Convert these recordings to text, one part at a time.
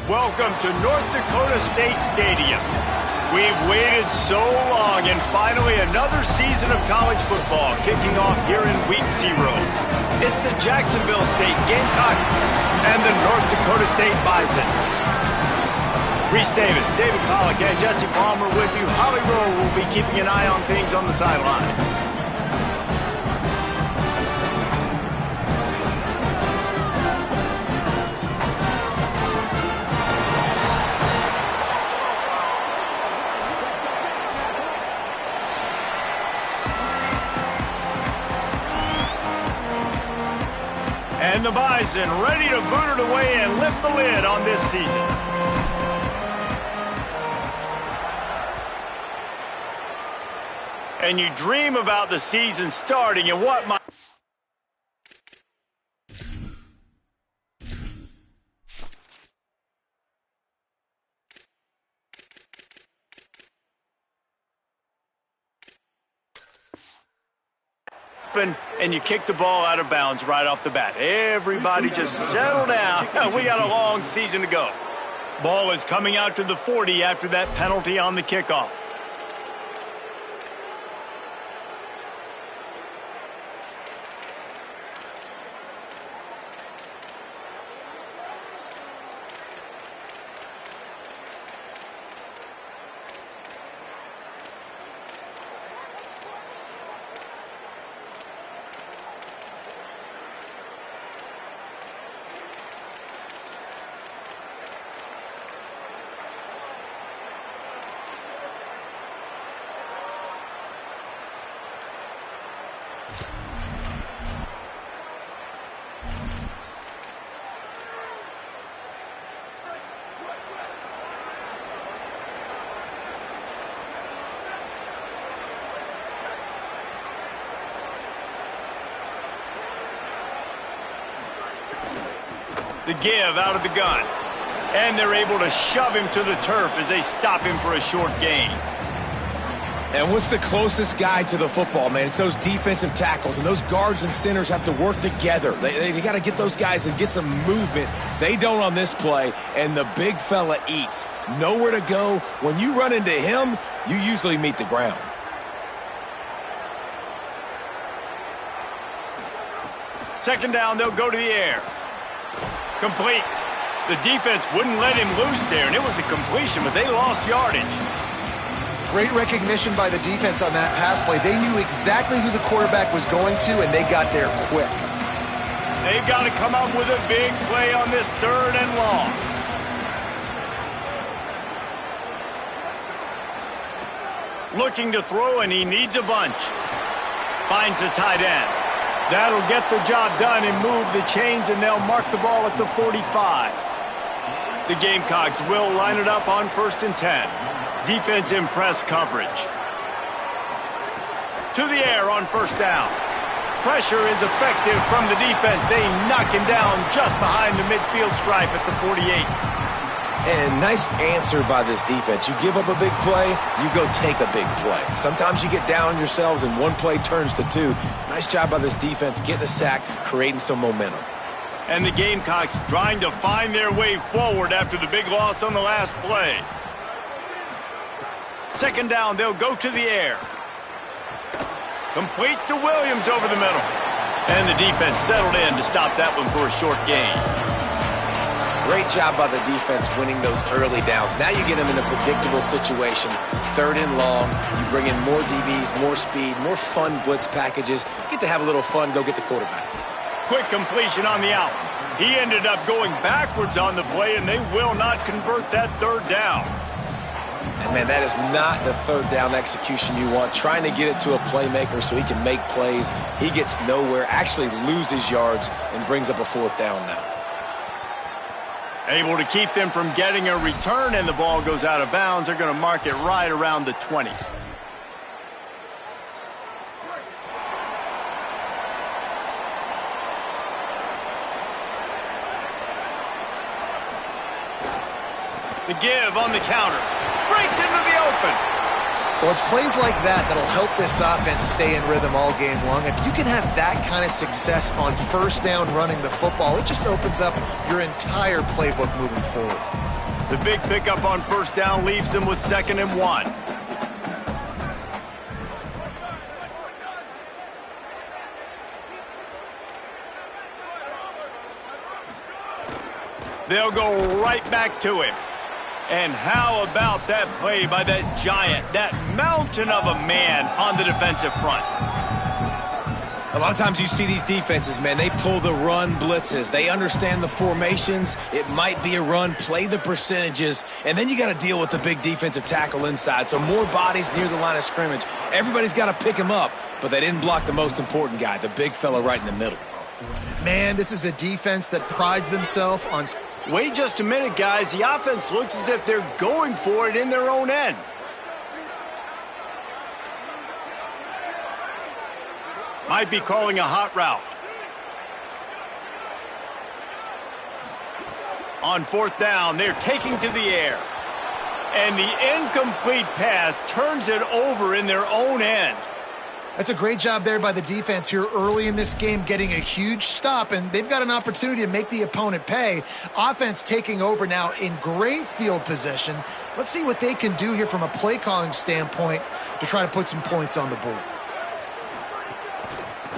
Welcome to North Dakota State Stadium. We've waited so long, and finally another season of college football kicking off here in Week 0. It's the Jacksonville State Gamecocks and the North Dakota State Bison. Reese Davis, David Pollock, and Jesse Palmer with you. Holly Rowe will be keeping an eye on things on the sideline. And the Bison ready to boot it away and lift the lid on this season. And you dream about the season starting and what might and you kick the ball out of bounds right off the bat. Everybody just settle down. We got a long season to go. Ball is coming out to the 40 after that penalty on the kickoff. The give out of the gun. And they're able to shove him to the turf as they stop him for a short gain. And what's the closest guy to the football, man? It's those defensive tackles, and those guards and centers have to work together. They got to get those guys and get some movement. They don't on this play, and the big fella eats. Nowhere to go. When you run into him, you usually meet the ground. Second down, they'll go to the air. Complete. The defense wouldn't let him loose there, and it was a completion, but they lost yardage. Great recognition by the defense on that pass play. They knew exactly who the quarterback was going to, and they got there quick. They've got to come up with a big play on this 3rd and long. Looking to throw, and he needs a bunch. Finds the tight end. That'll get the job done and move the chains, and they'll mark the ball at the 45. The Gamecocks will line it up on 1st and 10. Defense in press coverage. To the air on 1st down. Pressure is effective from the defense. They knock him down just behind the midfield stripe at the 48. And nice answer by this defense. You give up a big play, you go take a big play. Sometimes you get down on yourselves and one play turns to 2. Nice job by this defense getting a sack, creating some momentum. And the Gamecocks trying to find their way forward after the big loss on the last play. Second down, they'll go to the air. Complete to Williams over the middle. And the defense settled in to stop that one for a short gain. Great job by the defense winning those early downs. Now you get them in a predictable situation. 3rd and long. You bring in more DBs, more speed, more fun blitz packages. Get to have a little fun, go get the quarterback. Quick completion on the out. He ended up going backwards on the play, and they will not convert that 3rd down. And, man, that is not the 3rd down execution you want. Trying to get it to a playmaker so he can make plays. He gets nowhere, actually loses yards, and brings up a 4th down now. Able to keep them from getting a return, and the ball goes out of bounds. They're going to mark it right around the 20. The give on the counter. Breaks into the open. Well, it's plays like that that'll help this offense stay in rhythm all game long. If you can have that kind of success on first down running the football, it just opens up your entire playbook moving forward. The big pickup on first down leaves them with 2nd and 1. They'll go right back to him. And how about that play by that giant, that mountain of a man on the defensive front? A lot of times you see these defenses, man, they pull the run blitzes. They understand the formations. It might be a run, play the percentages, and then you got to deal with the big defensive tackle inside. So more bodies near the line of scrimmage. Everybody's got to pick him up, but they didn't block the most important guy, the big fella right in the middle. Man, this is a defense that prides themselves on... Wait just a minute, guys. The offense looks as if they're going for it in their own end. Might be calling a hot route. On 4th down, they're taking to the air. And the incomplete pass turns it over in their own end. That's a great job there by the defense here early in this game, getting a huge stop, and they've got an opportunity to make the opponent pay. Offense taking over now in great field position. Let's see what they can do here from a play calling standpoint to try to put some points on the board.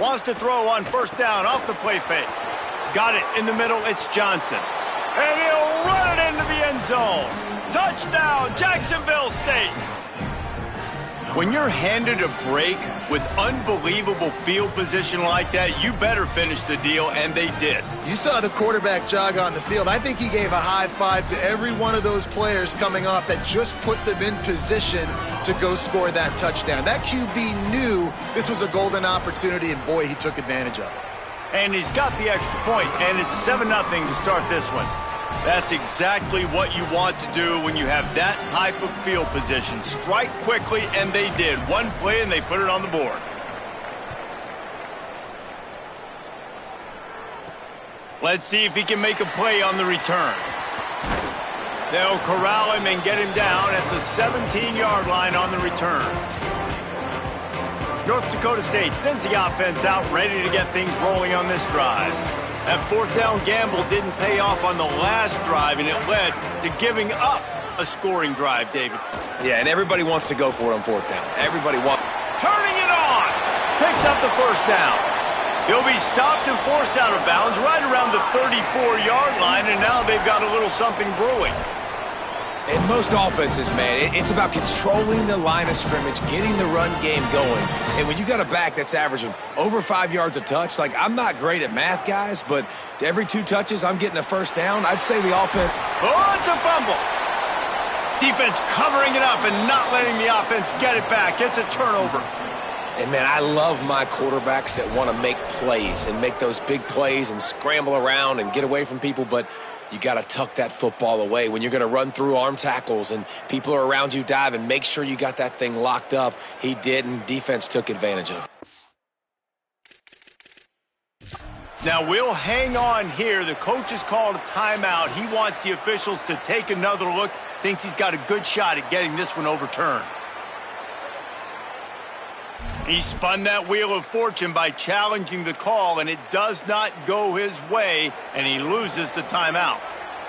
Wants to throw on 1st down off the play fake. Got it in the middle, it's Johnson. And he'll run it into the end zone. Touchdown, Jacksonville State. When you're handed a break with unbelievable field position like that, you better finish the deal, and they did. You saw the quarterback jog on the field. I think he gave a high five to every one of those players coming off that just put them in position to go score that touchdown. That QB knew this was a golden opportunity, and boy, he took advantage of it. And he's got the extra point, and it's 7-0 to start this one. That's exactly what you want to do when you have that type of field position. Strike quickly, and they did. One play, and they put it on the board. Let's see if he can make a play on the return. They'll corral him and get him down at the 17-yard line on the return. North Dakota State sends the offense out, ready to get things rolling on this drive. That 4th down gamble didn't pay off on the last drive, and it led to giving up a scoring drive, David. Yeah, and everybody wants to go for it on 4th down. Everybody wants... Turning it on! Picks up the 1st down. He'll be stopped and forced out of bounds right around the 34-yard line, and now they've got a little something brewing. In most offenses, man, it's about controlling the line of scrimmage, getting the run game going. And when you got a back that's averaging over 5 yards a touch, like, I'm not great at math, guys, but every 2 touches, I'm getting a 1st down. I'd say the offense... Oh, it's a fumble. Defense covering it up and not letting the offense get it back. It's a turnover. And, man, I love my quarterbacks that want to make plays and make those big plays and scramble around and get away from people, but you got to tuck that football away. When you're going to run through arm tackles and people are around you diving, make sure you got that thing locked up. He did, and defense took advantage of it. Now, we'll hang on here. The coach has called a timeout. He wants the officials to take another look. Thinks he's got a good shot at getting this one overturned. He spun that wheel of fortune by challenging the call, and it does not go his way, and he loses the timeout.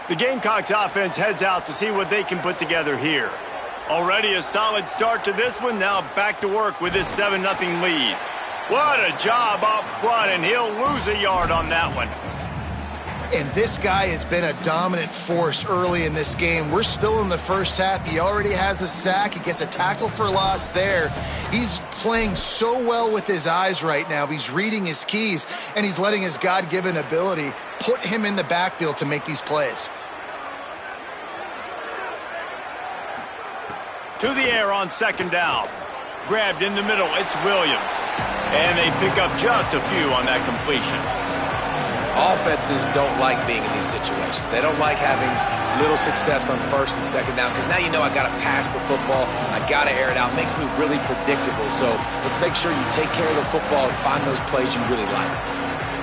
The Gamecocks offense heads out to see what they can put together here. Already a solid start to this one. Now back to work with this 7-0 lead. What a job up front, and he'll lose a yard on that one. And this guy has been a dominant force early in this game. We're still in the first half. He already has a sack. He gets a tackle for loss there. He's playing so well with his eyes right now. He's reading his keys, and he's letting his God-given ability put him in the backfield to make these plays. To the air on 2nd down. Grabbed in the middle, it's Williams. And they pick up just a few on that completion. Offenses don't like being in these situations. They don't like having little success on 1st and 2nd down, because now you know I got to pass the football. I got to air it out. It makes me really predictable. So let's make sure you take care of the football and find those plays you really like.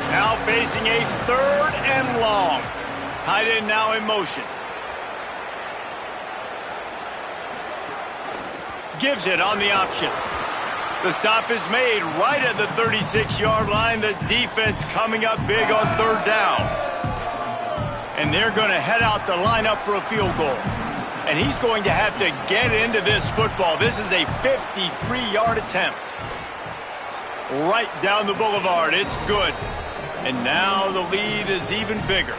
Now facing a 3rd and long. Tight end now in motion. Gives it on the option. The stop is made right at the 36-yard line. The defense coming up big on third down. And they're going to head out to line up for a field goal. And he's going to have to get into this football. This is a 53-yard attempt. Right down the boulevard. It's good. And now the lead is even bigger.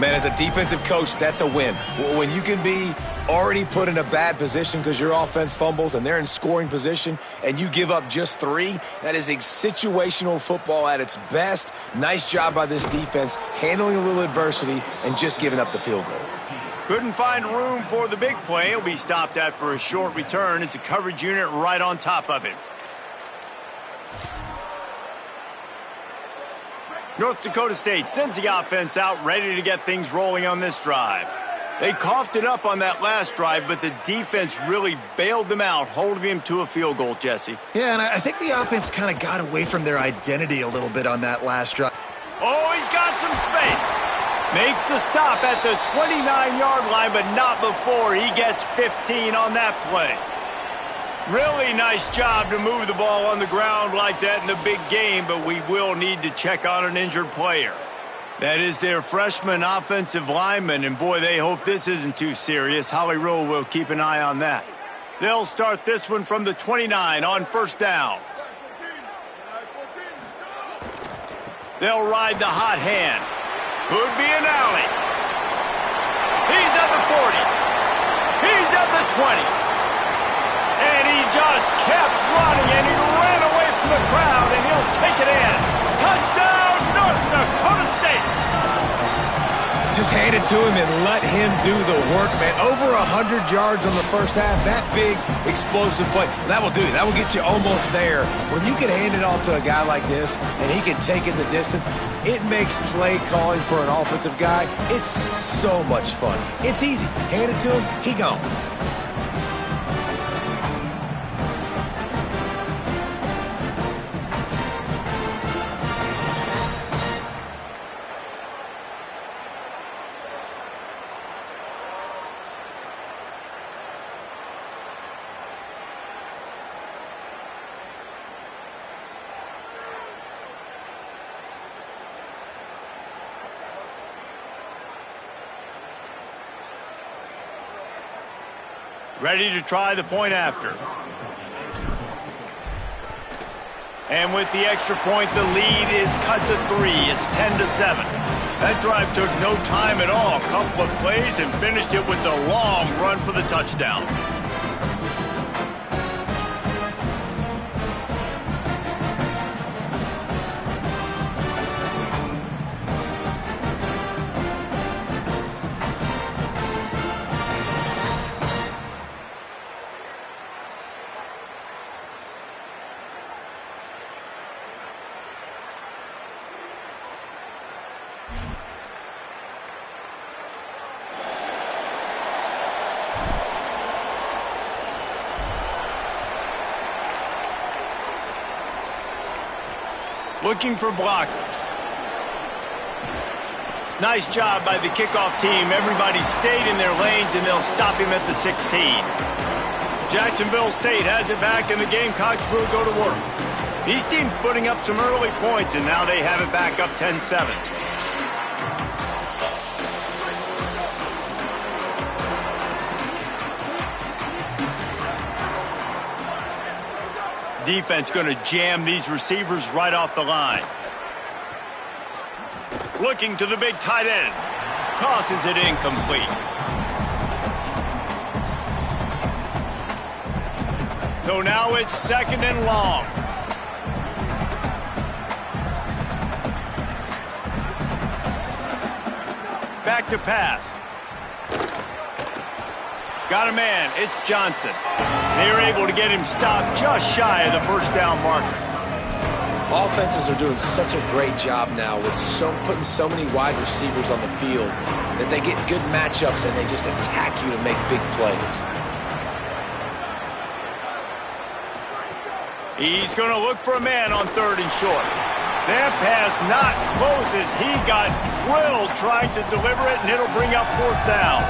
Man, as a defensive coach, that's a win. When you can be already put in a bad position because your offense fumbles and they're in scoring position and you give up just 3, that is a situational football at its best. Nice job by this defense handling a little adversity and just giving up the field goal. Couldn't find room for the big play. He'll be stopped after a short return. It's a coverage unit right on top of it. North Dakota State sends the offense out ready to get things rolling on this drive. They coughed it up on that last drive, but the defense really bailed them out, holding them to a field goal, Jesse. Yeah, and I think the offense kind of got away from their identity a little bit on that last drive. Oh, he's got some space. Makes the stop at the 29-yard line, but not before he gets 15 on that play. Really nice job to move the ball on the ground like that in the big game, but we will need to check on an injured player. That is their freshman offensive lineman, and boy, they hope this isn't too serious. Holly Rowe will keep an eye on that. They'll start this one from the 29 on first down. They'll ride the hot hand. Could be an alley. He's at the 40. He's at the 20. And he just kept running, and he ran away from the crowd, and he'll take it in. Touchdown, North Dakota State. Just hand it to him and let him do the work, man. Over 100 yards on the first half. That big, explosive play. That will do it. That will get you almost there. When you can hand it off to a guy like this, and he can take it the distance, it makes play calling for an offensive guy, it's so much fun. It's easy. Hand it to him, he gone. Ready to try the point after. And with the extra point, the lead is cut to 3. It's 10-7. That drive took no time at all. A couple of plays and finished it with the long run for the touchdown. Looking for blockers. Nice job by the kickoff team. Everybody stayed in their lanes, and they'll stop him at the 16. Jacksonville State has it back, and the Gamecocks will go to work. These teams putting up some early points, and now they have it back up 10-7. Defense going to jam these receivers right off the line. Looking to the big tight end. Tosses it incomplete. So now it's 2nd and long. Back to pass. Got a man. It's Johnson. They were able to get him stopped just shy of the first down marker. Offenses are doing such a great job now with putting so many wide receivers on the field that they get good matchups and they just attack you to make big plays. He's going to look for a man on 3rd and short. That pass not close as he got drilled trying to deliver it, and it'll bring up 4th down.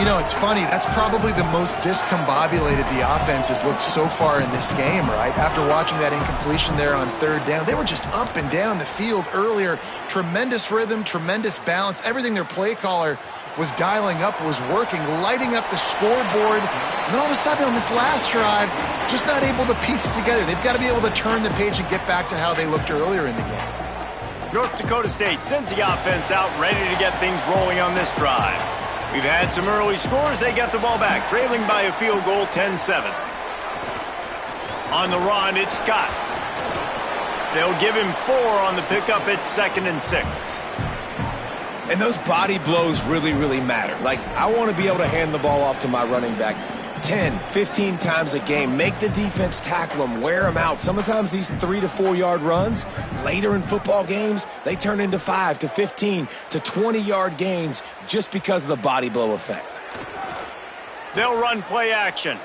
You know, it's funny. That's probably the most discombobulated the offense has looked so far in this game, right? After watching that incompletion there on third down, they were just up and down the field earlier. Tremendous rhythm, tremendous balance. Everything their play caller was dialing up was working, lighting up the scoreboard. And then all of a sudden on this last drive, just not able to piece it together. They've got to be able to turn the page and get back to how they looked earlier in the game. North Dakota State sends the offense out ready to get things rolling on this drive. We've had some early scores. They get the ball back, trailing by a field goal 10-7. On the run, it's Scott. They'll give him 4 on the pickup. It's 2nd and 6. And those body blows really, really matter. Like, I want to be able to hand the ball off to my running back 10, 15 times a game. Make the defense tackle them, wear them out. Sometimes these 3 to 4 yard runs, later in football games, they turn into 5 to 15 to 20 yard gains just because of the body blow effect. They'll run play action.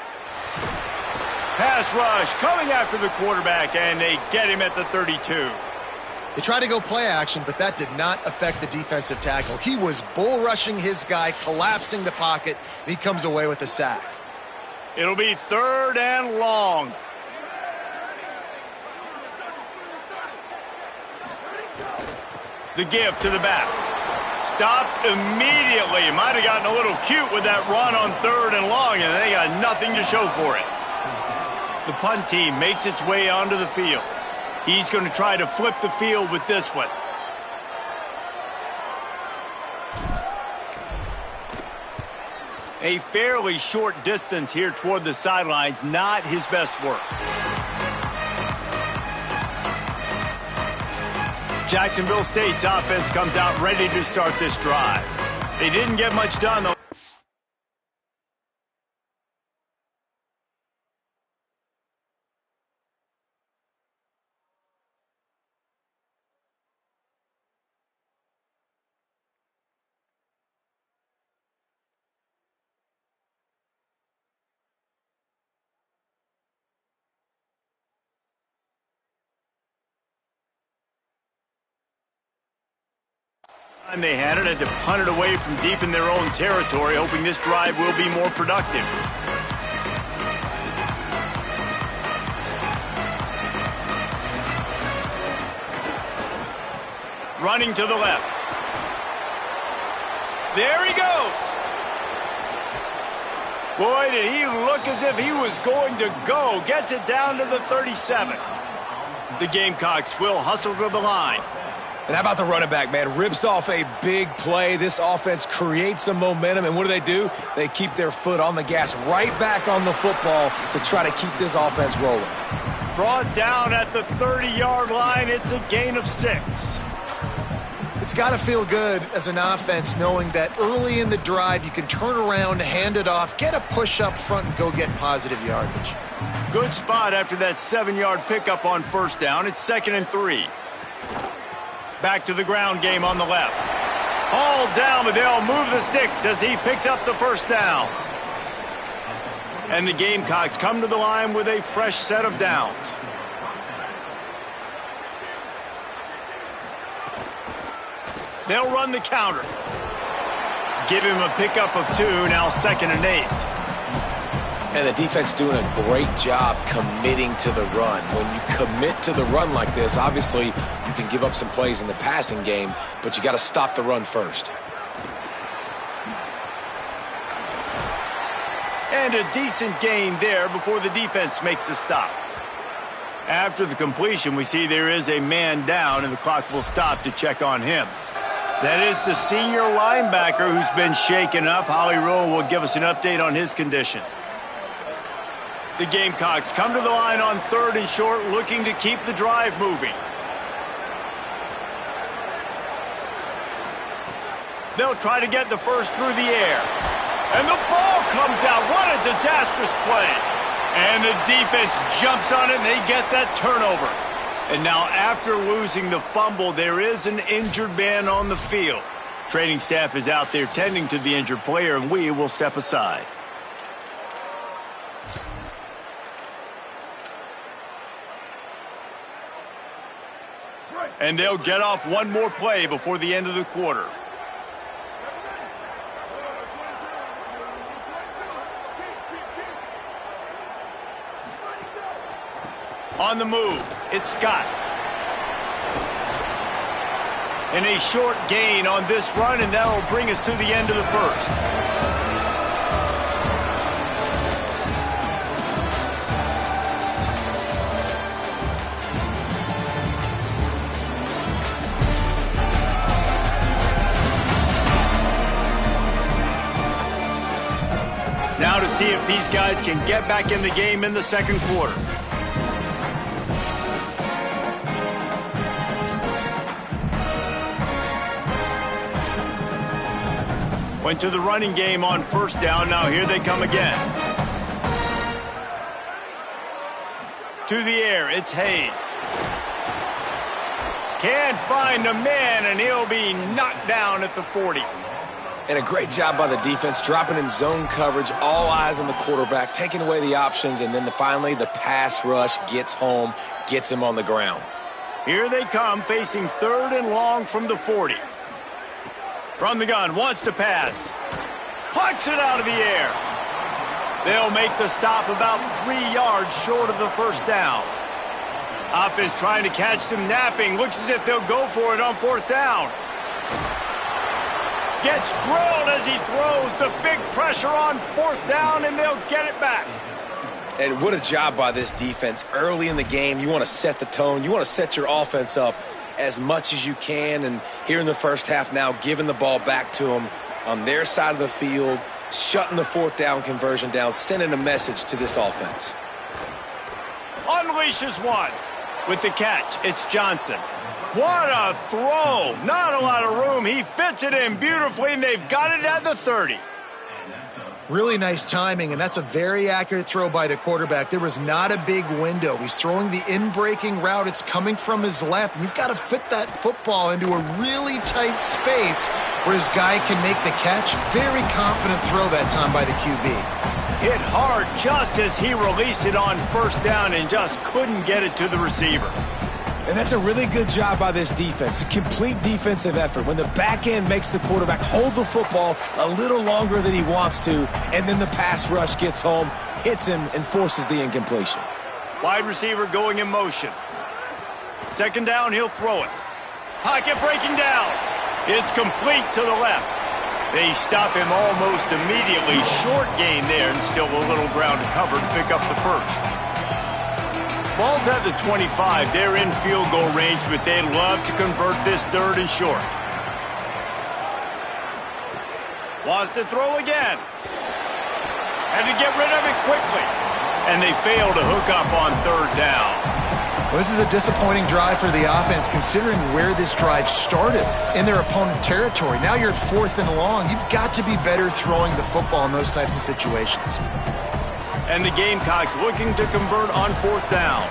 Pass rush coming after the quarterback, and they get him at the 32. They tried to go play action, but that did not affect the defensive tackle. He was bull rushing his guy, collapsing the pocket, and he comes away with a sack. It'll be 3rd and long. The give to the back. Stopped immediately. Might have gotten a little cute with that run on 3rd and long, and they got nothing to show for it. The punt team makes its way onto the field. He's going to try to flip the field with this one. A fairly short distance here toward the sidelines, not his best work. Jacksonville State's offense comes out ready to start this drive. They didn't get much done, though. And they had to punt it away from deep in their own territory, hoping this drive will be more productive. Running to the left. There he goes. Boy, did he look as if he was going to go. Gets it down to the 37. The Gamecocks will hustle to the line. And how about the running back, man? Rips off a big play. This offense creates some momentum, and what do? They keep their foot on the gas right back on the football to try to keep this offense rolling. Brought down at the 30-yard line. It's a gain of 6. It's got to feel good as an offense knowing that early in the drive you can turn around, hand it off, get a push up front, and go get positive yardage. Good spot after that 7-yard pickup on 1st down. It's 2nd and 3. Back to the ground game on the left. Hauled down, but they'll move the sticks as he picks up the 1st down. And the Gamecocks come to the line with a fresh set of downs. They'll run the counter. Give him a pickup of 2, now 2nd and 8. And the defense doing a great job committing to the run. When you commit to the run like this, obviously you can give up some plays in the passing game, but you got to stop the run first. And a decent gain there before the defense makes the stop. After the completion, we see there is a man down, and the clock will stop to check on him. That is the senior linebacker who's been shaken up. Holly Rowe will give us an update on his condition. The Gamecocks come to the line on 3rd and short, looking to keep the drive moving. They'll try to get the 1st through the air. And the ball comes out. What a disastrous play. And the defense jumps on it, and they get that turnover. And now after losing the fumble, there is an injured man on the field. Training staff is out there tending to the injured player, and we will step aside. And they'll get off one more play before the end of the quarter. On the move, it's Scott. And a short gain on this run, and that will bring us to the end of the first. Now to see if these guys can get back in the game in the second quarter. Went to the running game on first down. Now here they come again. To the air, it's Hayes. Can't find a man, and he'll be knocked down at the 40. And a great job by the defense, dropping in zone coverage, all eyes on the quarterback, taking away the options, and then finally the pass rush gets home, gets him on the ground. Here they come, facing 3rd and long from the 40. From the gun, wants to pass. Plucks it out of the air. They'll make the stop about 3 yards short of the first down. Offense trying to catch them napping. Looks as if they'll go for it on 4th down. Gets drilled as he throws. The big pressure on 4th down, and they'll get it back. And what a job by this defense. Early in the game, you want to set the tone. You want to set your offense up as much as you can. And here in the first half now, giving the ball back to them on their side of the field, shutting the 4th down conversion down, sending a message to this offense. Unleashes one. With the catch, it's Johnson. What a throw. Not a lot of room. He fits it in beautifully, and they've got it at the 30. Really nice timing, and that's a very accurate throw by the quarterback. There was not a big window. He's throwing the in-breaking route. It's coming from his left, and he's got to fit that football into a really tight space where his guy can make the catch. Very confident throw that time by the QB. Hit hard just as he released it on 1st down and just couldn't get it to the receiver. And that's a really good job by this defense. A complete defensive effort. When the back end makes the quarterback hold the football a little longer than he wants to, and then the pass rush gets home, hits him, and forces the incompletion. Wide receiver going in motion. 2nd down, he'll throw it. Pocket breaking down. It's complete to the left. They stop him almost immediately. Short gain there, and still a little ground to cover to pick up the first. Ball's at the 25. They're in field goal range, but they'd love to convert this 3rd and short. Wants to throw again. Had to get rid of it quickly. And they fail to hook up on 3rd down. Well, this is a disappointing drive for the offense, considering where this drive started in their opponent territory. Now you're at 4th and long. You've got to be better throwing the football in those types of situations. And the Gamecocks looking to convert on 4th down.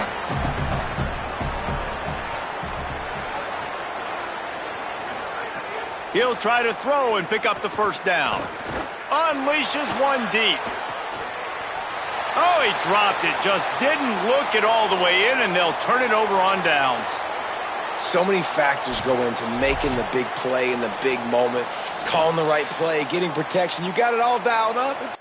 He'll try to throw and pick up the 1st down. Unleashes one deep. Oh, he dropped it. Just didn't look it all the way in, and they'll turn it over on downs. So many factors go into making the big play in the big moment. Calling the right play, getting protection. You got it all dialed up.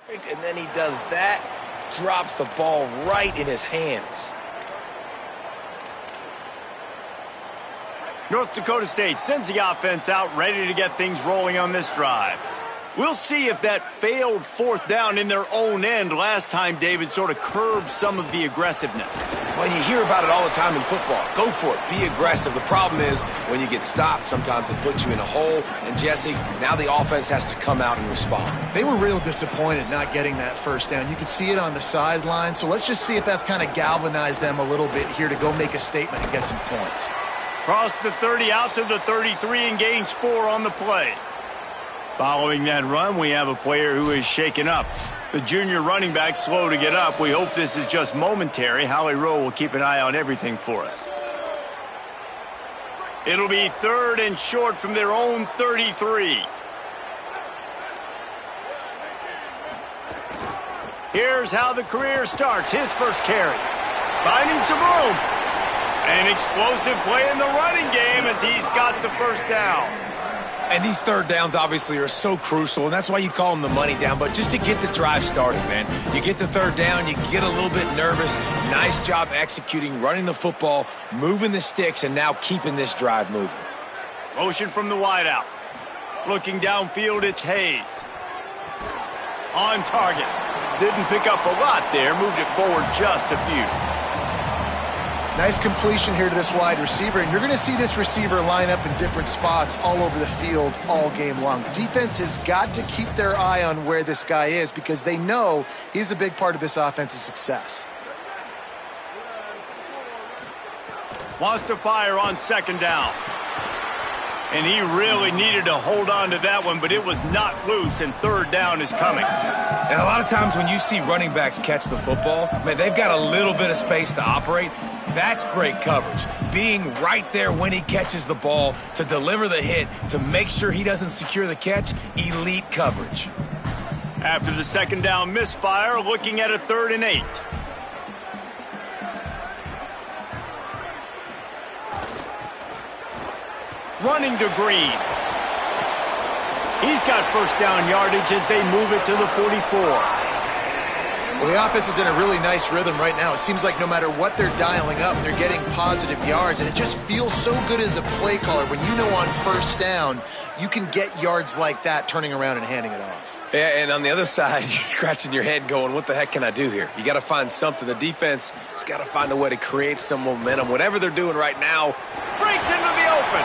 And then he does that, drops the ball right in his hands. North Dakota State sends the offense out, ready to get things rolling on this drive. We'll see if that failed 4th down in their own end last time, David, sort of curbed some of the aggressiveness. Well, you hear about it all the time in football. Go for it. Be aggressive. The problem is when you get stopped, sometimes it puts you in a hole. And, Jesse, now the offense has to come out and respond. They were real disappointed not getting that 1st down. You could see it on the sideline. So let's just see if that's kind of galvanized them a little bit here to go make a statement and get some points. Cross the 30 out to the 33 and gains 4 on the play. Following that run, we have a player who is shaken up. The junior running back slow to get up. We hope this is just momentary. Howie Rowe will keep an eye on everything for us. It'll be 3rd and short from their own 33. Here's how the career starts. His first carry. Finding some room. An explosive play in the running game as he's got the first down. And these third downs obviously are so crucial, and that's why you call them the money down. But just to get the drive started, man. You get the third down, you get a little bit nervous. Nice job executing, running the football, moving the sticks, and now keeping this drive moving. Motion from the wideout. Looking downfield, it's Hayes. On target. Didn't pick up a lot there. Moved it forward just a few. Nice completion here to this wide receiver, and you're going to see this receiver line up in different spots all over the field all game long. Defense has got to keep their eye on where this guy is because they know he's a big part of this offense's success. Wants to fire on second down. And he really needed to hold on to that one, but it was not loose, and third down is coming. And a lot of times when you see running backs catch the football, man, they've got a little bit of space to operate. That's great coverage. Being right there when he catches the ball to deliver the hit, to make sure he doesn't secure the catch, elite coverage. After the second down misfire, looking at a 3rd and 8. Running to Green. He's got first down yardage as they move it to the 44. Well, the offense is in a really nice rhythm right now. It seems like no matter what they're dialing up, they're getting positive yards, and it just feels so good as a play caller when you know on first down you can get yards like that turning around and handing it off. Yeah, and on the other side, you're scratching your head going, what the heck can I do here? You got to find something. The defense has got to find a way to create some momentum. Whatever they're doing right now. Breaks into the open.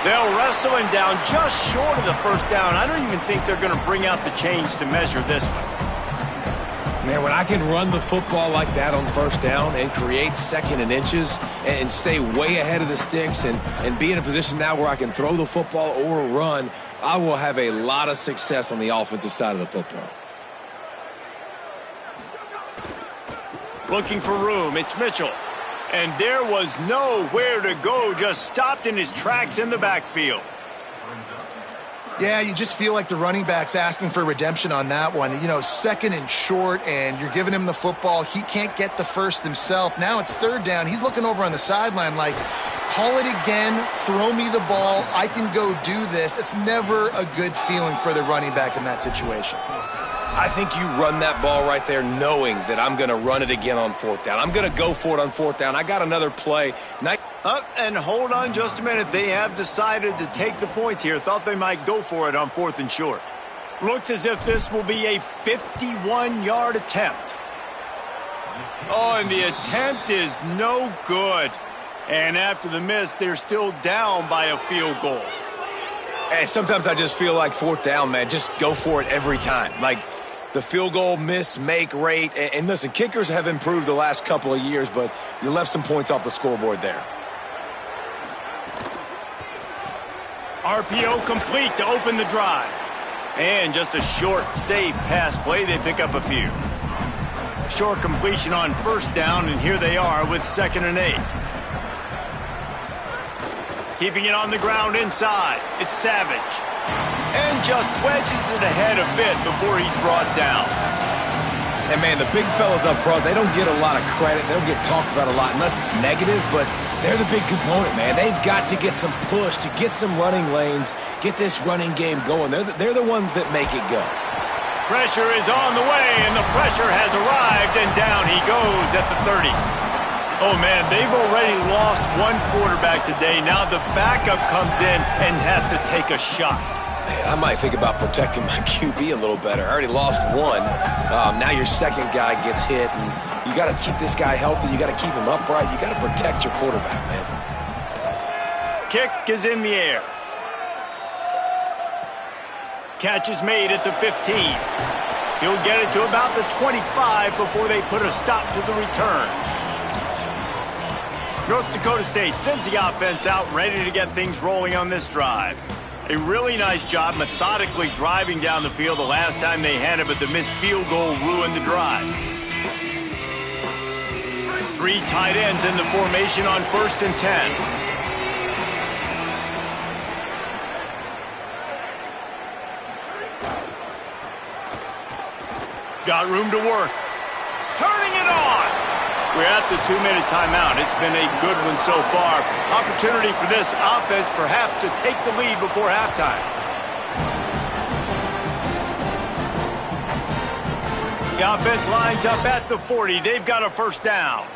They'll wrestle him down just short of the first down. I don't even think they're going to bring out the chains to measure this one. Man, when I can run the football like that on first down and create second and inches and stay way ahead of the sticks and be in a position now where I can throw the football or run, I will have a lot of success on the offensive side of the football. Looking for room, it's Mitchell. And there was nowhere to go, just stopped in his tracks in the backfield. Yeah, you just feel like the running back's asking for redemption on that one. You know, second and short, and you're giving him the football. He can't get the first himself. Now it's third down. He's looking over on the sideline like, call it again, throw me the ball, I can go do this. It's never a good feeling for the running back in that situation. I think you run that ball right there knowing that I'm going to run it again on fourth down. I'm going to go for it on fourth down. I got another play. Up and hold on just a minute. They have decided to take the points here. Thought they might go for it on 4th and short. Looks as if this will be a 51-yard attempt. Oh, and the attempt is no good. And after the miss, they're still down by a field goal. And sometimes I just feel like fourth down, man, just go for it every time. Like the field goal miss-make rate. And listen, kickers have improved the last couple of years, but you left some points off the scoreboard there. RPO complete to open the drive. And just a short, safe pass play. They pick up a few. Short completion on first down, and here they are with 2nd and 8. Keeping it on the ground inside. It's Savage. And just wedges it ahead a bit before he's brought down. And, man, the big fellas up front, they don't get a lot of credit. They don't get talked about a lot unless it's negative, but they're the big component, man. They've got to get some push, to get some running lanes, get this running game going. They're the ones that make it go. Pressure is on the way, and the pressure has arrived, and down he goes at the 30. Oh, man, they've already lost one quarterback today. Now the backup comes in and has to take a shot. Man, I might think about protecting my QB a little better. I already lost one. Now your second guy gets hit, and you got to keep this guy healthy. You got to keep him upright. You got to protect your quarterback, man. Kick is in the air. Catch is made at the 15. He'll get it to about the 25 before they put a stop to the return. North Dakota State sends the offense out, ready to get things rolling on this drive. A really nice job methodically driving down the field the last time they had it, but the missed field goal ruined the drive. 3 tight ends in the formation on 1st and 10. Got room to work. turning it on. We're at the 2-minute timeout. It's been a good one so far. Opportunity for this offense perhaps to take the lead before halftime. The offense lines up at the 40. They've got a first down.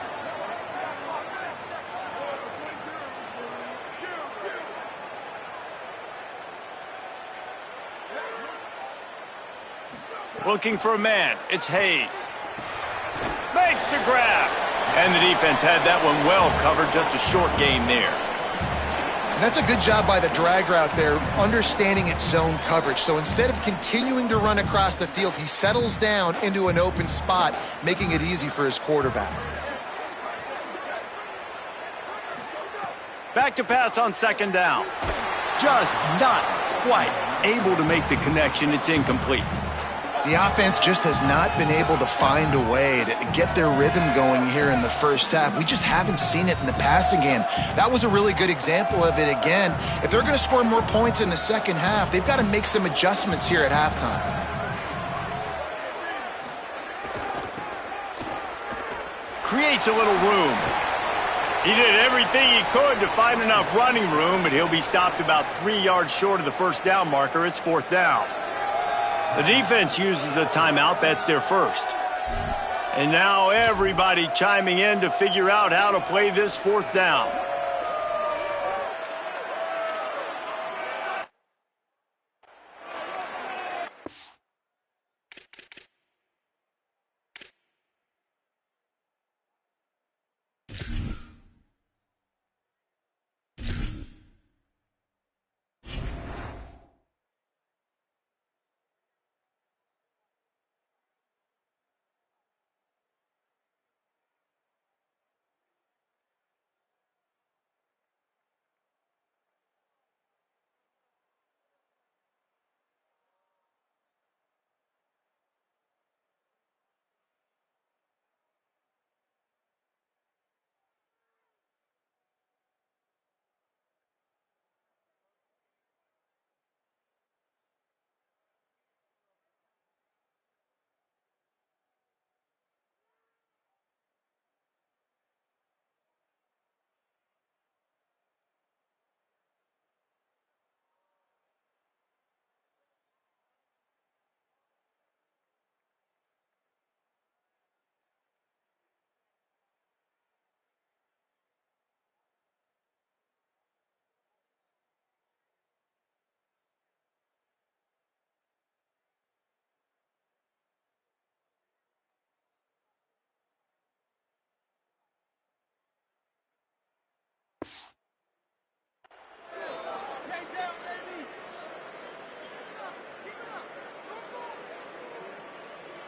Looking for a man. It's Hayes. Makes the grab. And the defense had that one well covered. Just a short gain there. And that's a good job by the drag route there, understanding its zone coverage. So instead of continuing to run across the field, he settles down into an open spot, making it easy for his quarterback. Back to pass on second down. Just not quite able to make the connection. It's incomplete. The offense just has not been able to find a way to get their rhythm going here in the first half. We just haven't seen it in the passing game. That was a really good example of it again. If they're going to score more points in the second half, they've got to make some adjustments here at halftime. Creates a little room. He did everything he could to find enough running room, but he'll be stopped about 3 yards short of the first down marker. It's fourth down. The defense uses a timeout. That's their first. And now everybody chiming in to figure out how to play this fourth down.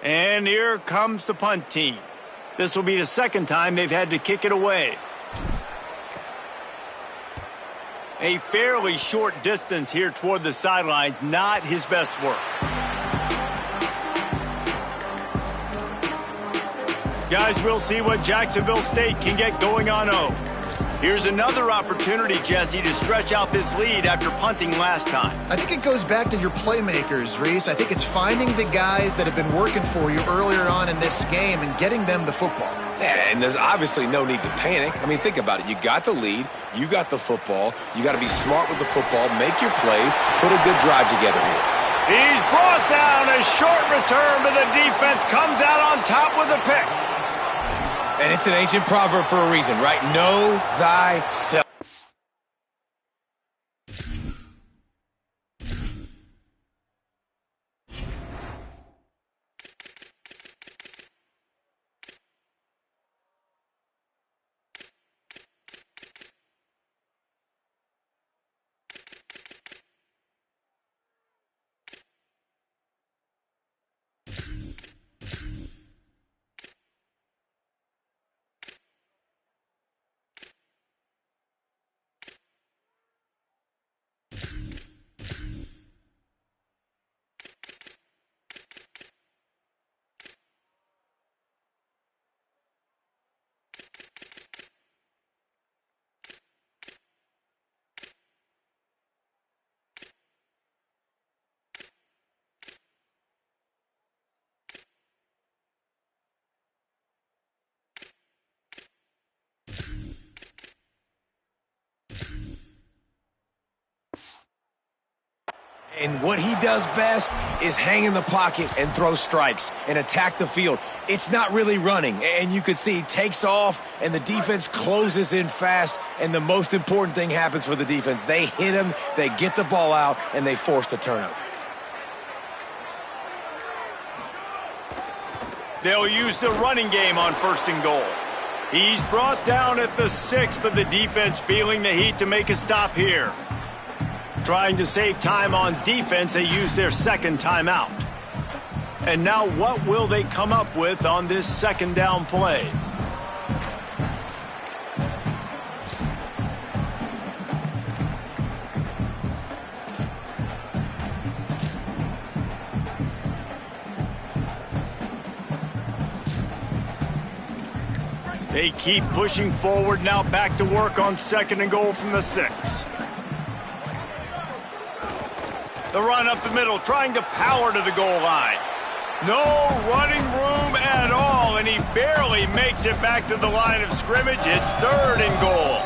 And here comes the punt team. This will be the second time they've had to kick it away. A fairly short distance here toward the sidelines, not his best work. Guys, we'll see what Jacksonville State can get going on O. Here's another opportunity, Jesse, to stretch out this lead after punting last time. I think it goes back to your playmakers, Reese. I think it's finding the guys that have been working for you earlier on in this game and getting them the football. Yeah, and there's obviously no need to panic. I mean, think about it. You got the lead. You got the football. You got to be smart with the football, make your plays, put a good drive together here. He's brought down. A short return, but the defense comes out on top with a pick. And it's an ancient proverb for a reason, right? Know thyself. And what he does best is hang in the pocket and throw strikes and attack the field. It's not really running. And you can see he takes off, and the defense closes in fast. And the most important thing happens for the defense. They hit him, they get the ball out, and they force the turnover. They'll use the running game on 1st and goal. He's brought down at the 6, but the defense feeling the heat to make a stop here. Trying to save time on defense, they use their 2nd timeout. And now what will they come up with on this 2nd down play? They keep pushing forward, now back to work on 2nd and goal from the 6. The run up the middle, trying to power to the goal line. No running room at all, and he barely makes it back to the line of scrimmage. It's 3rd and goal.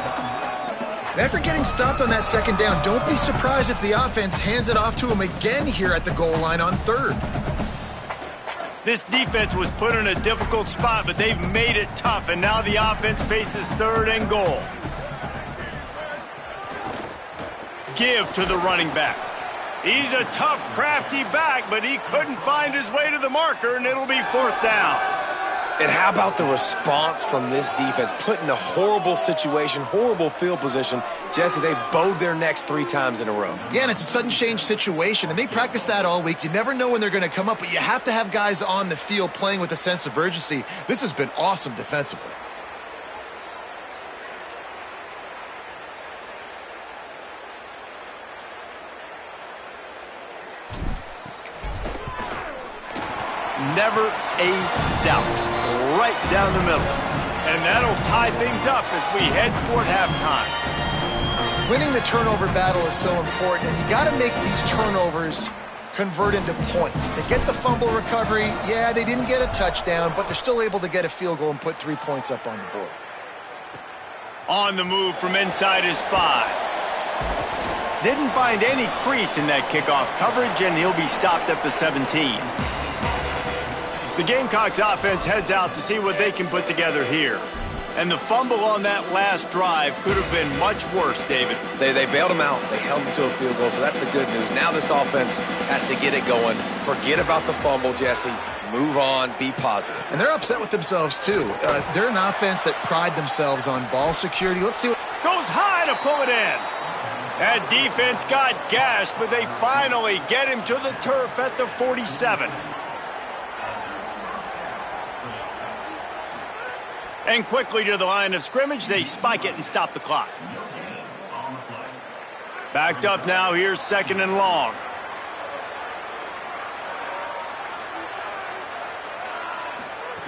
And after getting stopped on that 2nd down, don't be surprised if the offense hands it off to him again here at the goal line on 3rd. This defense was put in a difficult spot, but they've made it tough, and now the offense faces 3rd and goal. Give to the running back. He's a tough, crafty back, but he couldn't find his way to the marker, and it'll be 4th down. And how about the response from this defense? Put in a horrible situation, horrible field position. Jesse, they bowed their necks 3 times in a row. Yeah, and it's a sudden change situation, and they practice that all week. You never know when they're going to come up, but you have to have guys on the field playing with a sense of urgency. This has been awesome defensively. Never a doubt. Right down the middle. And that'll tie things up as we head toward halftime. Winning the turnover battle is so important, and you got to make these turnovers convert into points. They get the fumble recovery. Yeah, they didn't get a touchdown, but they're still able to get a field goal and put 3 points up on the board. On the move from inside his 5. Didn't find any crease in that kickoff coverage, and he'll be stopped at the 17. The Gamecocks offense heads out to see what they can put together here. And the fumble on that last drive could have been much worse, David. They bailed him out. They held him to a field goal, so that's the good news. Now this offense has to get it going. Forget about the fumble, Jesse. Move on. Be positive. And they're upset with themselves, too. They're an offense that pride themselves on ball security. Let's see what... Goes high to pull it in. That defense got gashed, but they finally get him to the turf at the 47. And quickly to the line of scrimmage, they spike it and stop the clock. Backed up now, here's 2nd and long.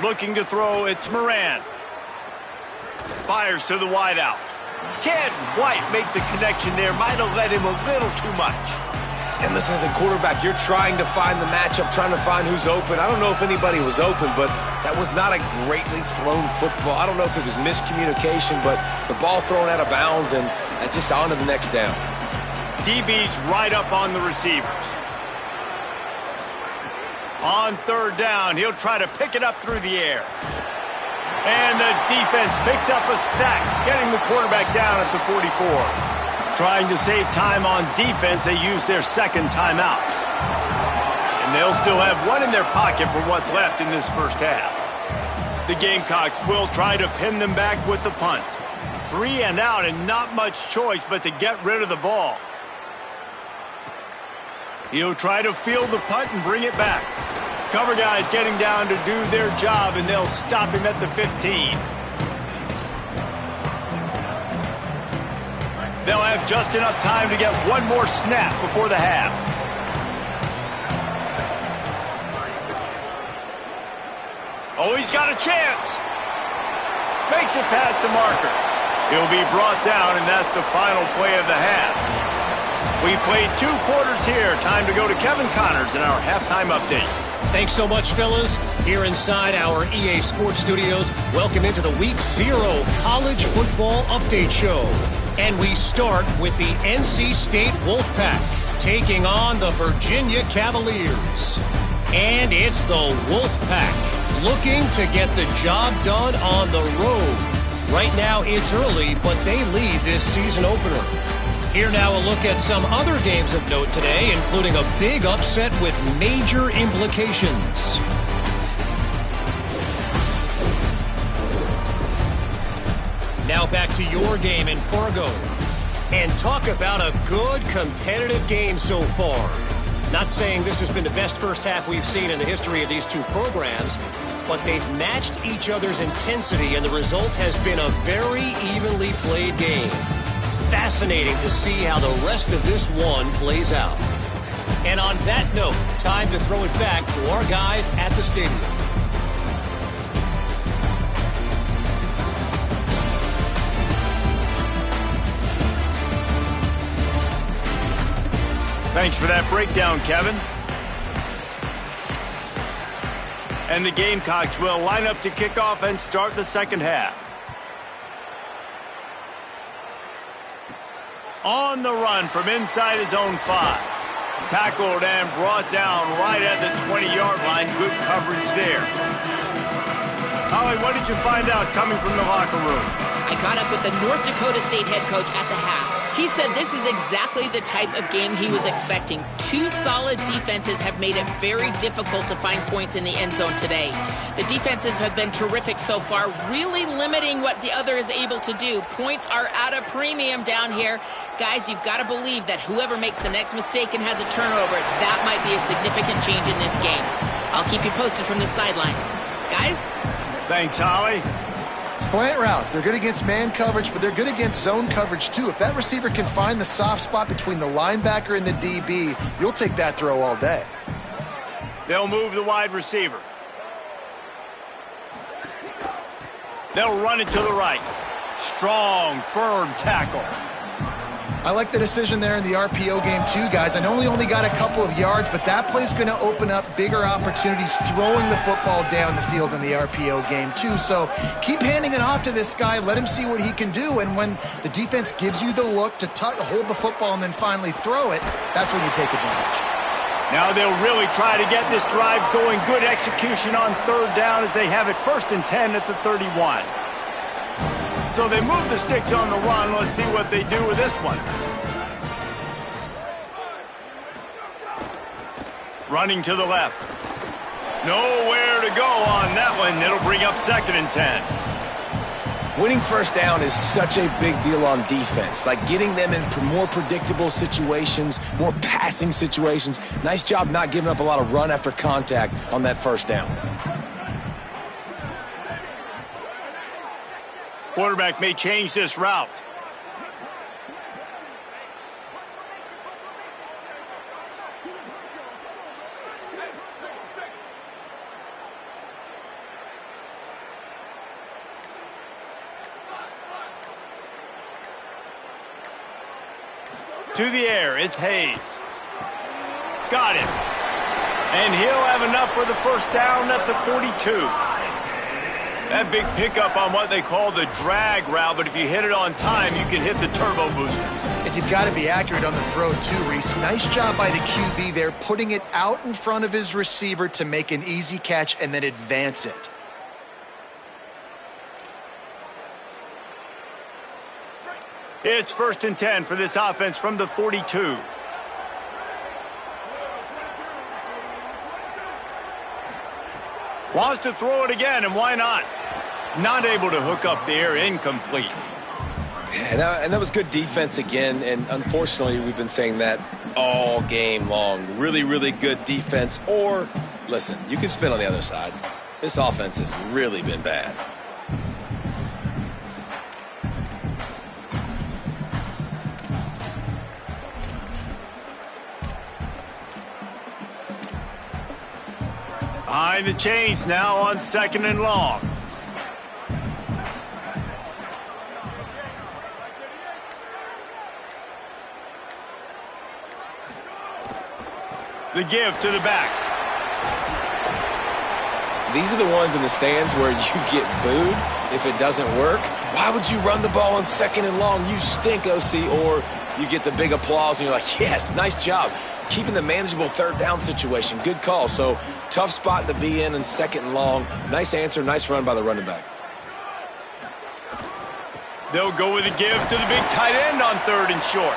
Looking to throw, it's Moran. Fires to the wideout. Can't quite make the connection there. Might have led him a little too much. And listen, as a quarterback, you're trying to find the matchup, trying to find who's open. I don't know if anybody was open, but that was not a greatly thrown football. I don't know if it was miscommunication, but the ball thrown out of bounds and just on to the next down. DB's right up on the receivers. On 3rd down, he'll try to pick it up through the air. And the defense picks up a sack, getting the quarterback down at the 44. Trying to save time on defense, they use their 2nd timeout. And they'll still have one in their pocket for what's left in this first half. The Gamecocks will try to pin them back with the punt. 3 and out and not much choice but to get rid of the ball. He'll try to field the punt and bring it back. Cover guys getting down to do their job, and they'll stop him at the 15. They'll have just enough time to get one more snap before the half. Oh, he's got a chance. Makes it past the marker. He'll be brought down, and that's the final play of the half. We played 2 quarters here. Time to go to Kevin Connors in our halftime update. Thanks so much, fellas. Here inside our EA Sports Studios, welcome into the Week 0 College Football Update Show. And we start with the NC State Wolfpack. taking on the Virginia Cavaliers. And it's the Wolfpack looking to get the job done on the road. Right now it's early, but they lead this season opener. Here now a look at some other games of note today, including a big upset with major implications. Now back to your game in Fargo. And talk about a good competitive game so far. Not saying this has been the best first half we've seen in the history of these two programs, but they've matched each other's intensity, and the result has been a very evenly played game. Fascinating to see how the rest of this one plays out. And on that note, time to throw it back to our guys at the stadium. Thanks for that breakdown, Kevin. And the Gamecocks will line up to kick off and start the second half. On the run from inside his own 5. Tackled and brought down right at the 20-yard line. Good coverage there. Holly, what did you find out coming from the locker room? I caught up with the North Dakota State head coach at the half. He said this is exactly the type of game he was expecting. Two solid defenses have made it very difficult to find points in the end zone today. The defenses have been terrific so far, really limiting what the other is able to do. Points are at a premium down here. Guys, you've got to believe that whoever makes the next mistake and has a turnover, that might be a significant change in this game. I'll keep you posted from the sidelines. Guys? Thanks, Holly. Slant routes, they're good against man coverage, but they're good against zone coverage too. If that receiver can find the soft spot between the linebacker and the DB, you'll take that throw all day. They'll move the wide receiver. They'll run it to the right. Strong, firm tackle. I like the decision there in the RPO game too, guys. I know he only got a couple of yards, but that play's going to open up bigger opportunities throwing the football down the field in the RPO game too. So keep handing it off to this guy. Let him see what he can do. And when the defense gives you the look to hold the football and then finally throw it, that's when you take advantage. Now they'll really try to get this drive going. Good execution on third down as they have it 1st and 10 at the 31. So they move the sticks on the run. Let's see what they do with this one. Running to the left. Nowhere to go on that one. It'll bring up 2nd and 10. Winning first down is such a big deal on defense. Like getting them in more predictable situations, more passing situations. Nice job not giving up a lot of run after contact on that first down. Quarterback may change this route. To the air, it's Hayes. Got it. And he'll have enough for the first down at the 42. That big pickup on what they call the drag route, but if you hit it on time, you can hit the turbo boosters. And you've got to be accurate on the throw too, Reese. Nice job by the QB there, putting it out in front of his receiver to make an easy catch and then advance it. It's 1st and 10 for this offense from the 42. Wants to throw it again, and why not? Not able to hook up there, incomplete. Yeah, and that was good defense again, and unfortunately we've been saying that all game long. Really, really good defense, or, listen, you can spin on the other side. This offense has really been bad. Behind the chains now on 2nd and long. The give to the back. These are the ones in the stands where you get booed if it doesn't work. Why would you run the ball on 2nd and long? You stink, OC. Or you get the big applause, and you're like, yes, nice job. Keeping the manageable third down situation. Good call. So tough spot to be in 2nd and long. Nice answer, nice run by the running back. They'll go with a give to the big tight end on 3rd and short.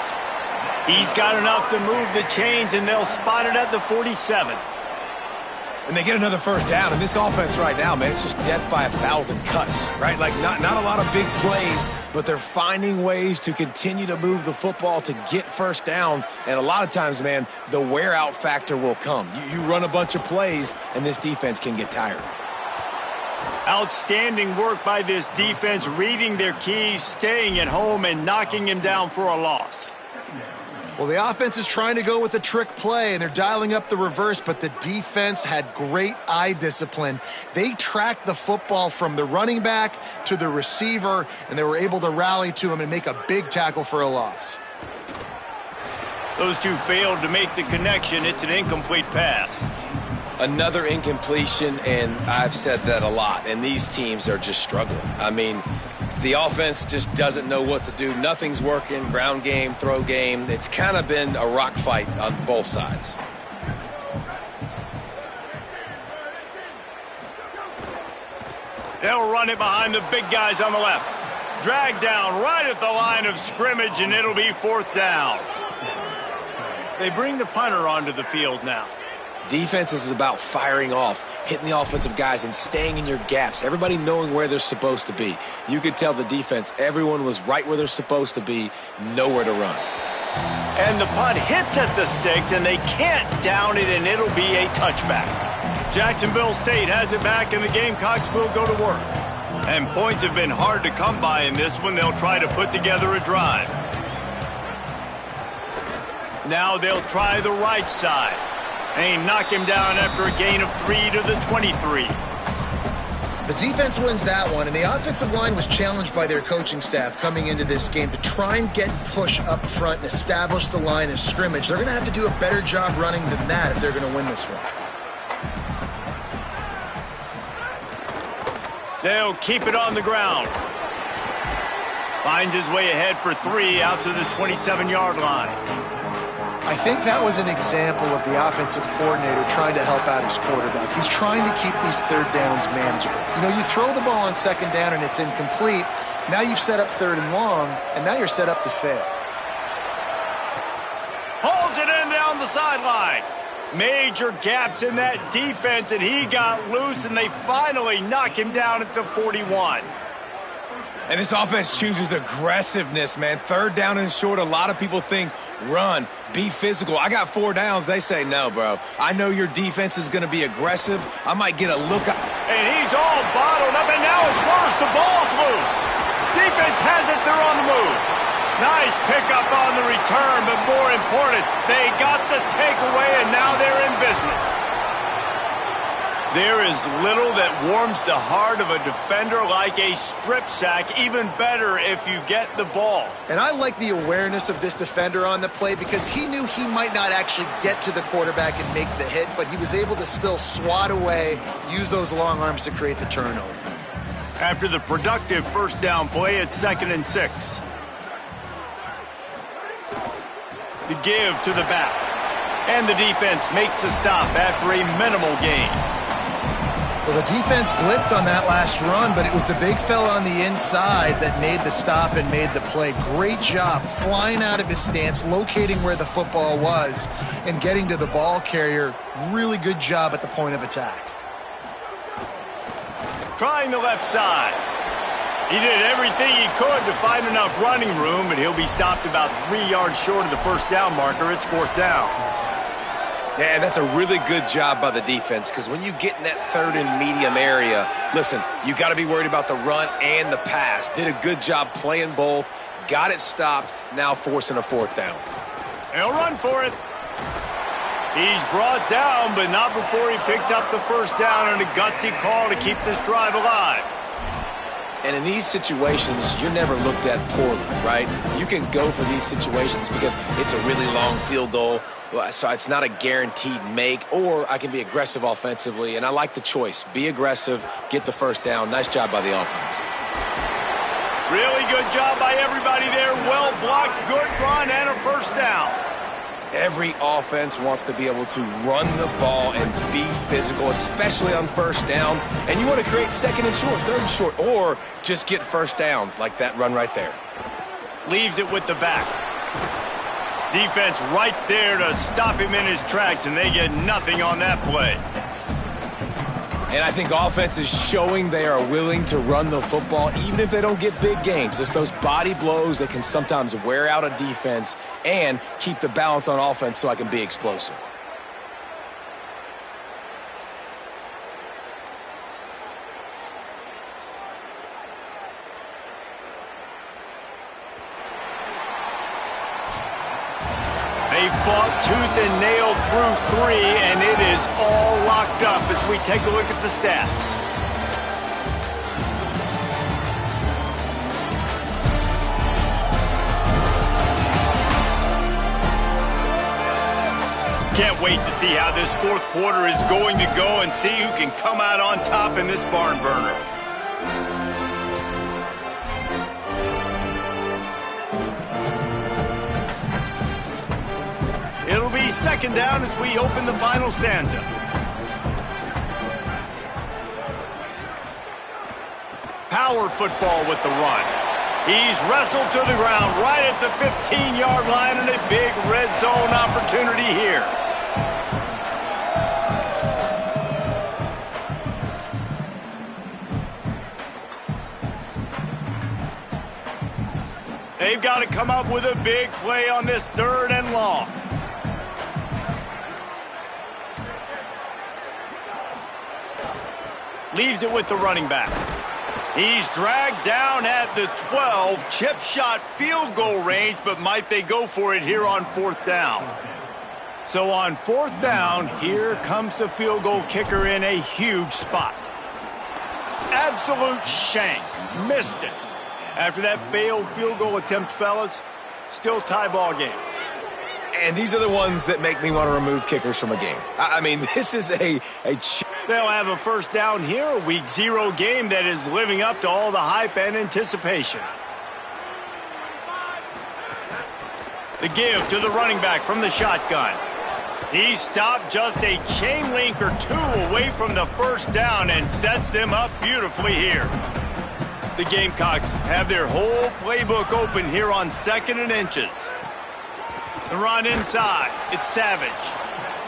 He's got enough to move the chains, and they'll spot it at the 47. And they get another first down. And this offense right now, man, it's just death by 1,000 cuts, right? Like not a lot of big plays, but they're finding ways to continue to move the football to get first downs. And a lot of times, man, the wear-out factor will come. You run a bunch of plays, and this defense can get tired. Outstanding work by this defense, reading their keys, staying at home, and knocking him down for a loss. Well, the offense is trying to go with a trick play, and they're dialing up the reverse, but the defense had great eye discipline. They tracked the football from the running back to the receiver, and they were able to rally to him and make a big tackle for a loss. Those two failed to make the connection. It's an incomplete pass. Another incompletion, and I've said that a lot, and these teams are just struggling. I mean, the offense just doesn't know what to do. Nothing's working. Ground game, throw game. It's kind of been a rock fight on both sides. They'll run it behind the big guys on the left. Drag down right at the line of scrimmage, and it'll be 4th down. They bring the punter onto the field now. Defense is about firing off, hitting the offensive guys, and staying in your gaps. Everybody knowing where they're supposed to be. You could tell the defense, everyone was right where they're supposed to be, nowhere to run. And the punt hits at the 6, and they can't down it, and it'll be a touchback. Jacksonville State has it back, and the Gamecocks will go to work. And points have been hard to come by in this one. They'll try to put together a drive. Now they'll try the right side. And knock him down after a gain of 3 to the 23. The defense wins that one, and the offensive line was challenged by their coaching staff coming into this game to try and get push up front and establish the line of scrimmage. They're going to have to do a better job running than that if they're going to win this one. They'll keep it on the ground. Finds his way ahead for 3 out to the 27-yard line. I think that was an example of the offensive coordinator trying to help out his quarterback. He's trying to keep these third downs manageable. You know, you throw the ball on 2nd down and it's incomplete. Now you've set up 3rd and long, and now you're set up to fail. Hauls it in down the sideline. Major gaps in that defense, and he got loose, and they finally knock him down at the 41. And this offense chooses aggressiveness, man. 3rd down and short, a lot of people think run, be physical. I got 4 downs. They say, no, bro. I know your defense is going to be aggressive. I might get a look. And he's all bottled up, and now it's worse. The ball's loose. Defense has it. They're on the move. Nice pickup on the return, but more important, they got the takeaway, and now they're in business. There is little that warms the heart of a defender like a strip sack. Even better if you get the ball. And I like the awareness of this defender on the play because he knew he might not actually get to the quarterback and make the hit, but he was able to still swat away, use those long arms to create the turnover. After the productive first down play, it's 2nd and 6. The give to the back. And the defense makes the stop after a minimal gain. Well, the defense blitzed on that last run, but it was the big fella on the inside that made the stop and made the play. Great job flying out of his stance, locating where the football was, and getting to the ball carrier. Really good job at the point of attack. Trying the left side. He did everything he could to find enough running room, but he'll be stopped about 3 yards short of the first down marker. It's 4th down. Yeah, that's a really good job by the defense because when you get in that 3rd and medium area, listen, you got to be worried about the run and the pass. Did a good job playing both, got it stopped, now forcing a 4th down. He'll run for it. He's brought down, but not before he picks up the first down and a gutsy call to keep this drive alive. And in these situations, you're never looked at poorly, right? You can go for these situations because it's a really long field goal, so it's not a guaranteed make, or I can be aggressive offensively, and I like the choice. Be aggressive, get the first down. Nice job by the offense. Really good job by everybody there. Well blocked, good run, and a first down. Every offense wants to be able to run the ball and be physical, especially on first down. And you want to create second and short, third and short, or just get first downs like that run right there. Leaves it with the back. Defense right there to stop him in his tracks, and they get nothing on that play. And I think offense is showing they are willing to run the football, even if they don't get big gains. Just those body blows that can sometimes wear out a defense and keep the balance on offense so I can be explosive. They fought tooth and nail through 3, and it is all locked up as we take a look at the stats. Can't wait to see how this fourth quarter is going to go and see who can come out on top in this barn burner. It'll be second down as we open the final stanza. Power football with the run. He's wrestled to the ground right at the 15-yard line, and a big red zone opportunity here. They've got to come up with a big play on this third and long. Leaves it with the running back. He's dragged down at the 12, chip shot field goal range, but might they go for it here on fourth down? So on fourth down, here comes the field goal kicker in a huge spot. Absolute shank. Missed it. After that failed field goal attempt, fellas, still tie ball game. And these are the ones that make me want to remove kickers from a game. I mean, this is They'll have a first down here, a week 0 game that is living up to all the hype and anticipation. The give to the running back from the shotgun. He stopped just a chain link or 2 away from the first down and sets them up beautifully here. The Gamecocks have their whole playbook open here on 2nd and inches. The run inside. It's Savage.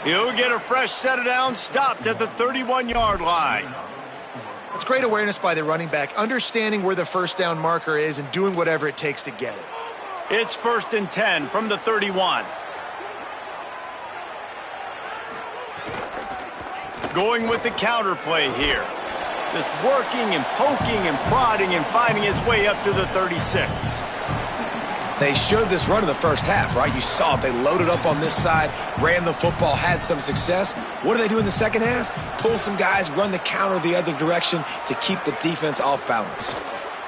He'll get a fresh set of downs, stopped at the 31-yard line. It's great awareness by the running back, understanding where the first down marker is and doing whatever it takes to get it. It's 1st and 10 from the 31. Going with the counter play here. Just working and poking and prodding and finding his way up to the 36. They showed this run in the first half, right? You saw it. They loaded up on this side, ran the football, had some success. What do they do in the second half? Pull some guys, run the counter the other direction to keep the defense off balance.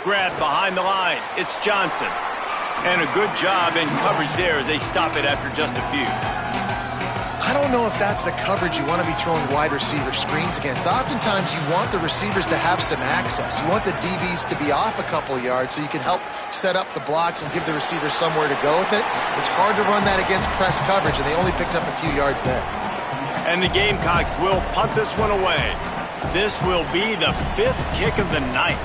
Grab behind the line. It's Johnson. And a good job in coverage there as they stop it after just a few. I don't know if that's the coverage you want to be throwing wide receiver screens against. Oftentimes, you want the receivers to have some access. You want the DBs to be off a couple yards so you can help set up the blocks and give the receiver somewhere to go with it. It's hard to run that against press coverage, and they only picked up a few yards there. And the Gamecocks will punt this one away. This will be the 5th kick of the night.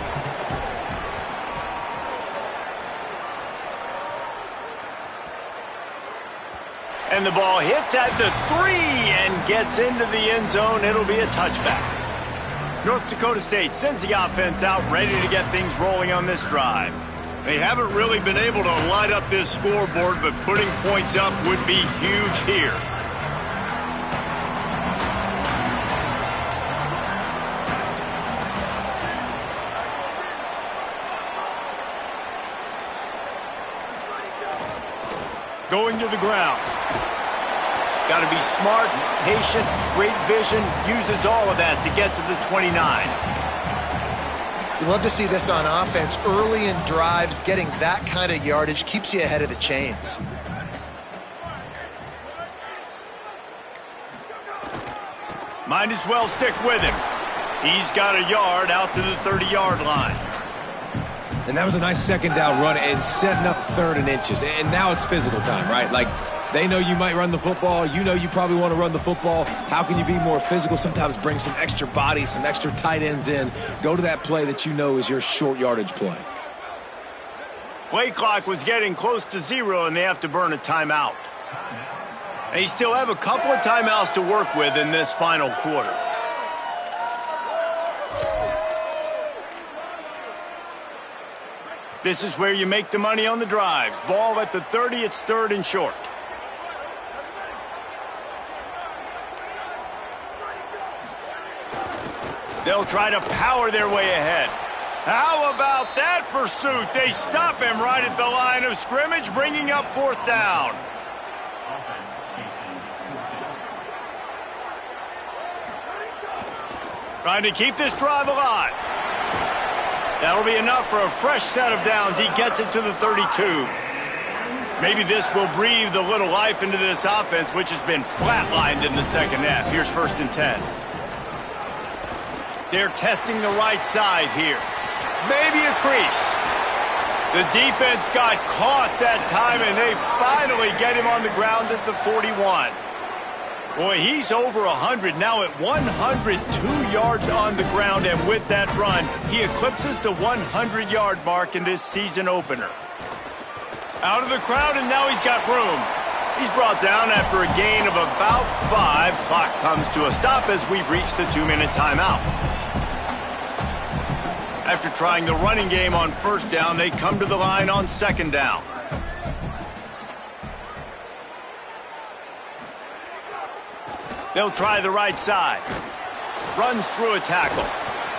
And the ball hits at the 3 and gets into the end zone. It'll be a touchback. North Dakota State sends the offense out, ready to get things rolling on this drive. They haven't really been able to light up this scoreboard, but putting points up would be huge here. Going to the ground. Got to be smart, patient, great vision, uses all of that to get to the 29. You love to see this on offense. Early in drives, getting that kind of yardage keeps you ahead of the chains. Might as well stick with him. He's got a yard out to the 30-yard line. And that was a nice second down run and setting up 3rd and inches. And now it's physical time, right? Like, they know you might run the football. You know you probably want to run the football. How can you be more physical? Sometimes bring some extra bodies, some extra tight ends in. Go to that play that you know is your short yardage play. Play clock was getting close to 0, and they have to burn a timeout. They still have a couple of timeouts to work with in this final quarter. This is where you make the money on the drives. Ball at the 30, it's 3rd and short. They'll try to power their way ahead. How about that pursuit? They stop him right at the line of scrimmage, bringing up 4th down. Trying to keep this drive alive. That'll be enough for a fresh set of downs. He gets it to the 32. Maybe this will breathe a little life into this offense, which has been flatlined in the second half. Here's 1st and 10. They're testing the right side here. Maybe a crease. The defense got caught that time, and they finally get him on the ground at the 41. Boy, he's over 100 now at 102 yards on the ground, and with that run, he eclipses the 100-yard mark in this season opener. Out of the crowd, and now he's got room. He's brought down after a gain of about 5. Clock comes to a stop as we've reached a 2-minute timeout. After trying the running game on 1st down, they come to the line on 2nd down. They'll try the right side. Runs through a tackle.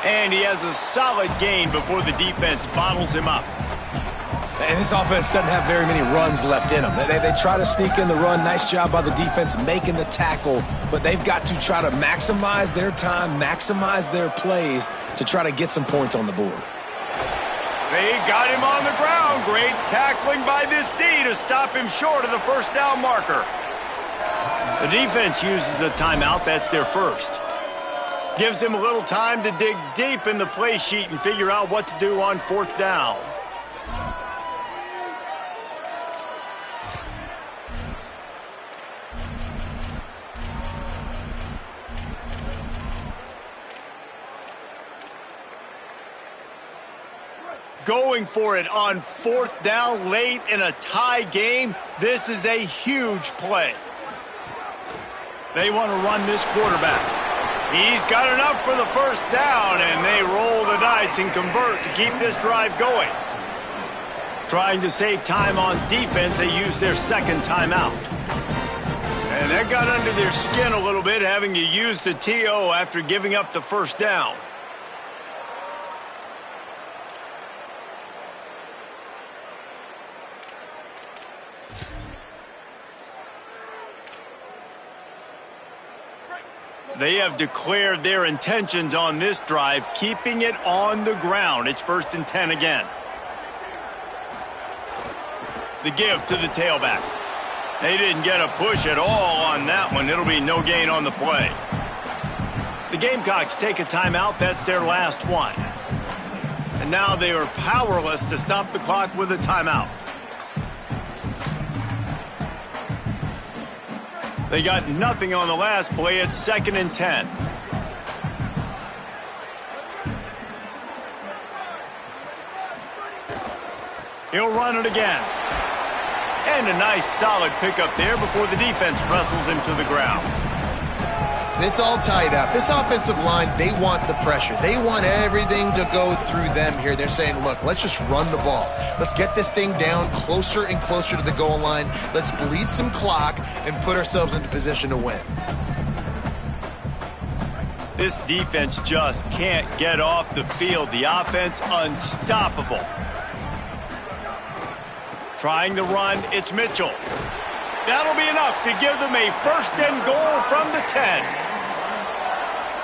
And he has a solid gain before the defense bottles him up. And this offense doesn't have very many runs left in them. They try to sneak in the run. Nice job by the defense making the tackle. But they've got to try to maximize their time, maximize their plays to try to get some points on the board. They got him on the ground. Great tackling by this D to stop him short of the 1st down marker. The defense uses a timeout. That's their first. Gives him a little time to dig deep in the play sheet and figure out what to do on 4th down. Going for it on 4th down late in a tie game. This is a huge play. They want to run this quarterback. He's got enough for the 1st down, and they roll the dice and convert to keep this drive going. Trying to save time on defense, they use their 2nd timeout. And that got under their skin a little bit, having to use the TO after giving up the 1st down. They have declared their intentions on this drive, keeping it on the ground. It's 1st and 10 again. The give to the tailback. They didn't get a push at all on that one. It'll be no gain on the play. The Gamecocks take a timeout. That's their last one. And now they are powerless to stop the clock with a timeout. They got nothing on the last play. It's 2nd and 10. He'll run it again. And a nice solid pickup there before the defense wrestles him to the ground. It's all tied up. This offensive line, they want the pressure. They want everything to go through them here. They're saying, look, let's just run the ball. Let's get this thing down closer and closer to the goal line. Let's bleed some clock and put ourselves into position to win. This defense just can't get off the field. The offense unstoppable. Trying the run, it's Mitchell. That'll be enough to give them a 1st and goal from the 10.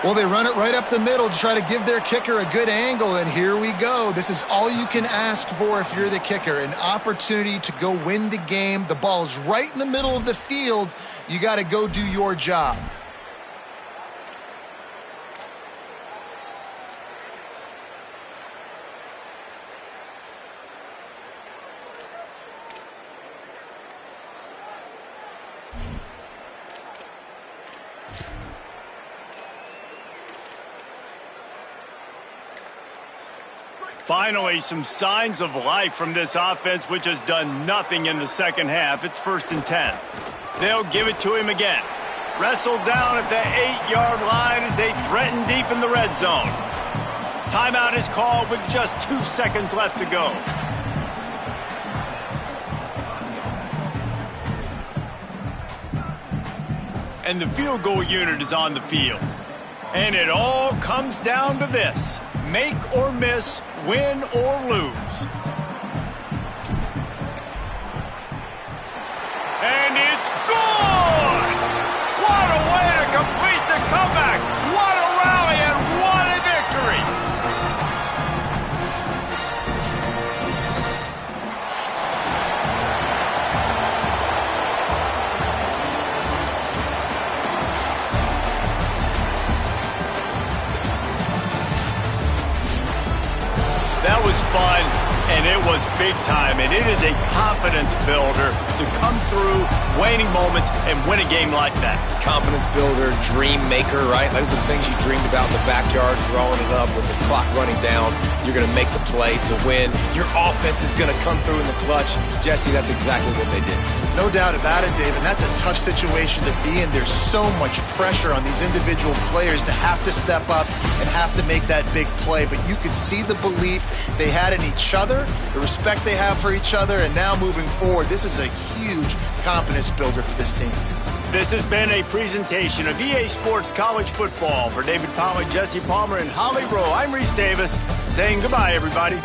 Well, they run it right up the middle to try to give their kicker a good angle, and here we go. This is all you can ask for if you're the kicker, an opportunity to go win the game. The ball's right in the middle of the field. You got to go do your job. Finally, some signs of life from this offense, which has done nothing in the second half. It's 1st and 10. They'll give it to him again. Wrestled down at the 8-yard line as they threaten deep in the red zone. Timeout is called with just 2 seconds left to go. And the field goal unit is on the field. And it all comes down to this: make or miss, win or lose. And it's good! What a way to complete the comeback! What a rally and what a victory! That was fun, and it was big time, and it is a confidence builder to come through waning moments and win a game like that. Confidence builder, dream maker, right? Those are the things you dreamed about in the backyard, throwing it up with the clock running down. You're going to make the play to win. Your offense is going to come through in the clutch. Jesse, that's exactly what they did. No doubt about it, David. That's a tough situation to be in. There's so much pressure on these individual players to have to step up and have to make that big play. But you could see the belief they had in each other, the respect they have for each other, and now moving forward, this is a huge confidence builder for this team. This has been a presentation of EA Sports College Football. For David Pollack, Jesse Palmer, and Holly Rowe, I'm Reese Davis saying goodbye, everybody.